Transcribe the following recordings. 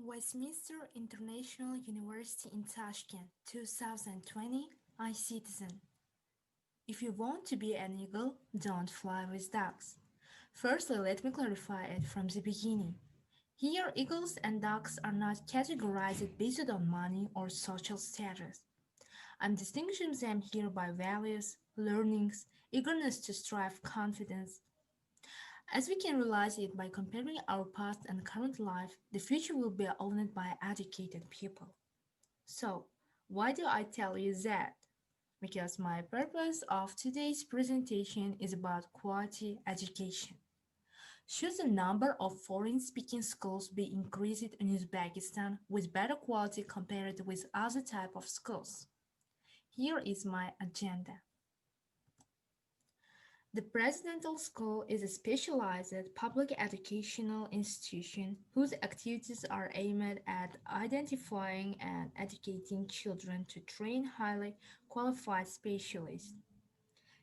Westminster International University in Tashkent, 2020, iCitizen. If you want to be an eagle, don't fly with ducks. Firstly, let me clarify it from the beginning. Here, eagles and ducks are not categorized based on money or social status. I'm distinguishing them here by values, learnings, eagerness to strive, confidence. As we can realize it by comparing our past and current life, the future will be owned by educated people. So, why do I tell you that? Because my purpose of today's presentation is about quality education. Should the number of foreign speaking schools be increased in Uzbekistan with better quality compared with other type of schools? Here is my agenda. The Presidential School is a specialized public educational institution whose activities are aimed at identifying and educating children to train highly qualified specialists.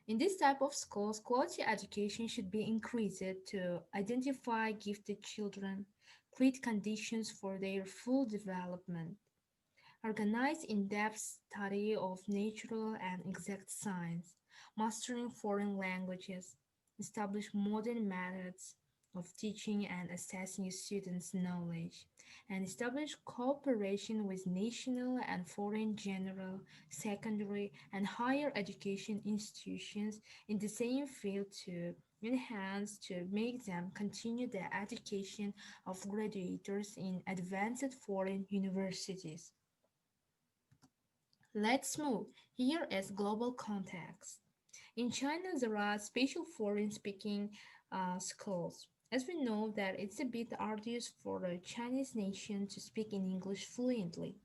In this type of schools, quality education should be increased to identify gifted children, create conditions for their full development, organize in-depth study of natural and exact science, mastering foreign languages, establish modern methods of teaching and assessing students' knowledge, and establish cooperation with national and foreign general, secondary, and higher education institutions in the same field to enhance to make them continue the education of graduates in advanced foreign universities. Let's move. Here is global context. In China, there are special foreign-speaking schools. As we know that it's a bit arduous for the Chinese nation to speak in English fluently.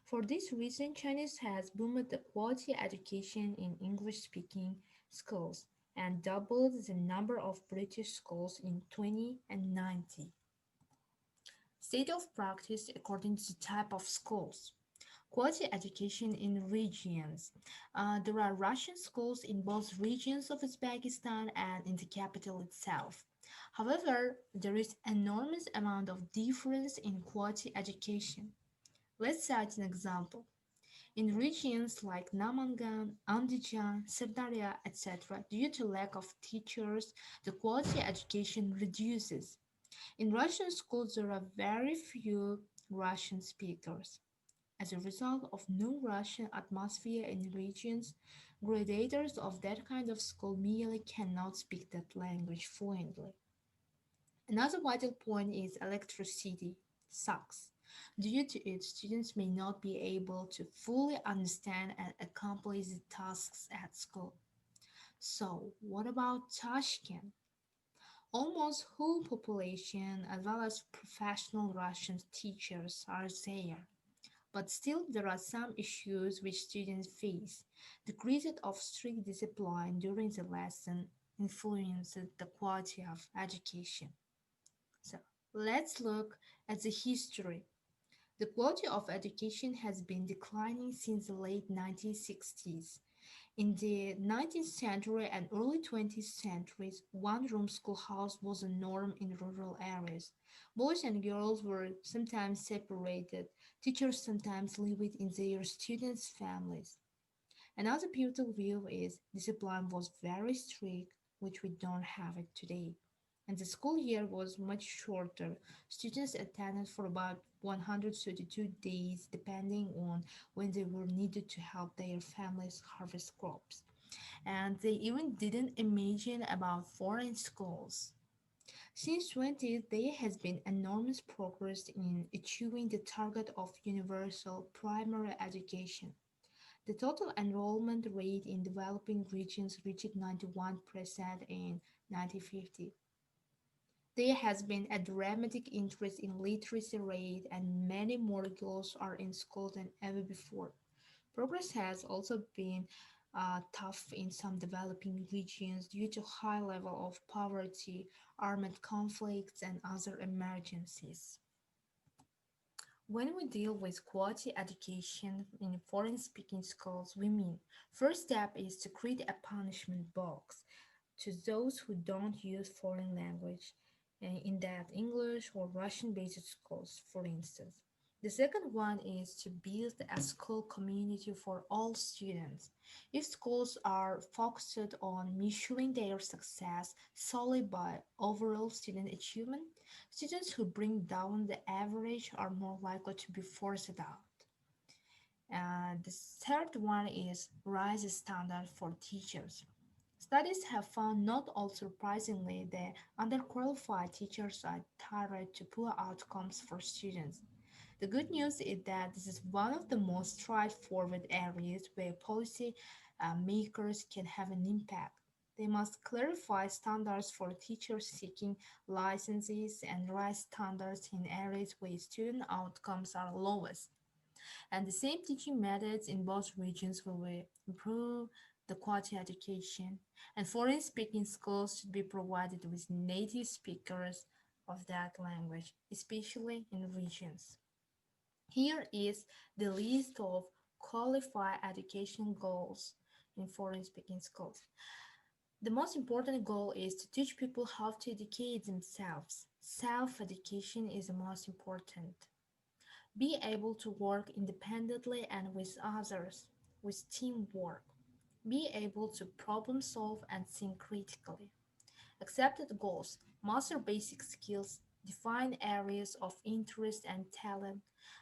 For this reason, China has boomed the quality education in English-speaking schools and doubled the number of British schools in 2090. State of practice according to type of schools. Quality education in regions. There are Russian schools in both regions of Uzbekistan and in the capital itself. However, there is enormous amount of difference in quality education. Let's cite an example. In regions like Namangan, Andijan, Sirdarya, etc., due to lack of teachers, the quality education reduces. In Russian schools, there are very few Russian speakers. As a result of no Russian atmosphere in regions, graduates of that kind of school merely cannot speak that language fluently. Another vital point is electricity sucks. Due to it, students may not be able to fully understand and accomplish the tasks at school. So, what about Tashkent? Almost whole population as well as professional Russian teachers are there. But still, there are some issues which students face. The crisis of strict discipline during the lesson influences the quality of education. So, let's look at the history. The quality of education has been declining since the late 1960s. In the 19th century and early 20th centuries, one-room schoolhouse was a norm in rural areas. Boys and girls were sometimes separated. Teachers sometimes lived in their students' families. Another pivotal view is discipline was very strict, which we don't have it today. And the school year was much shorter. Students attended for about 132 days, depending on when they were needed to help their families harvest crops. And they even didn't imagine about foreign schools. Since 20, there has been enormous progress in achieving the target of universal primary education. The total enrollment rate in developing regions reached 91% in 1950. There has been a dramatic increase in literacy rate and many more girls are in school than ever before. Progress has also been tough in some developing regions due to high level of poverty, armed conflicts, and other emergencies. When we deal with quality education in foreign speaking schools, we mean first step is to create a punishment box to those who don't use foreign language in that English or Russian based schools, for instance. The second one is to build a school community for all students. If schools are focused on measuring their success solely by overall student achievement, students who bring down the average are more likely to be forced out. And the third one is rise standard for teachers. Studies have found, not all surprisingly, that underqualified teachers are tied to poor outcomes for students. The good news is that this is one of the most straightforward areas where policy makers can have an impact. They must clarify standards for teachers seeking licenses and raise standards in areas where student outcomes are lowest. And the same teaching methods in both regions will improve the quality education. And foreign speaking schools should be provided with native speakers of that language, especially in regions. Here is the list of qualified education goals in foreign speaking schools. The most important goal is to teach people how to educate themselves. Self education is the most important. Be able to work independently and with others, with teamwork. Be able to problem solve and think critically. Accepted goals, master basic skills, define areas of interest and talent,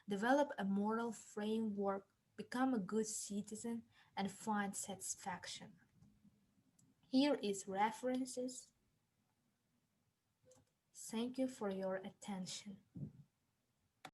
develop a moral framework, become a good citizen, and find satisfaction. Here is references. Thank you for your attention.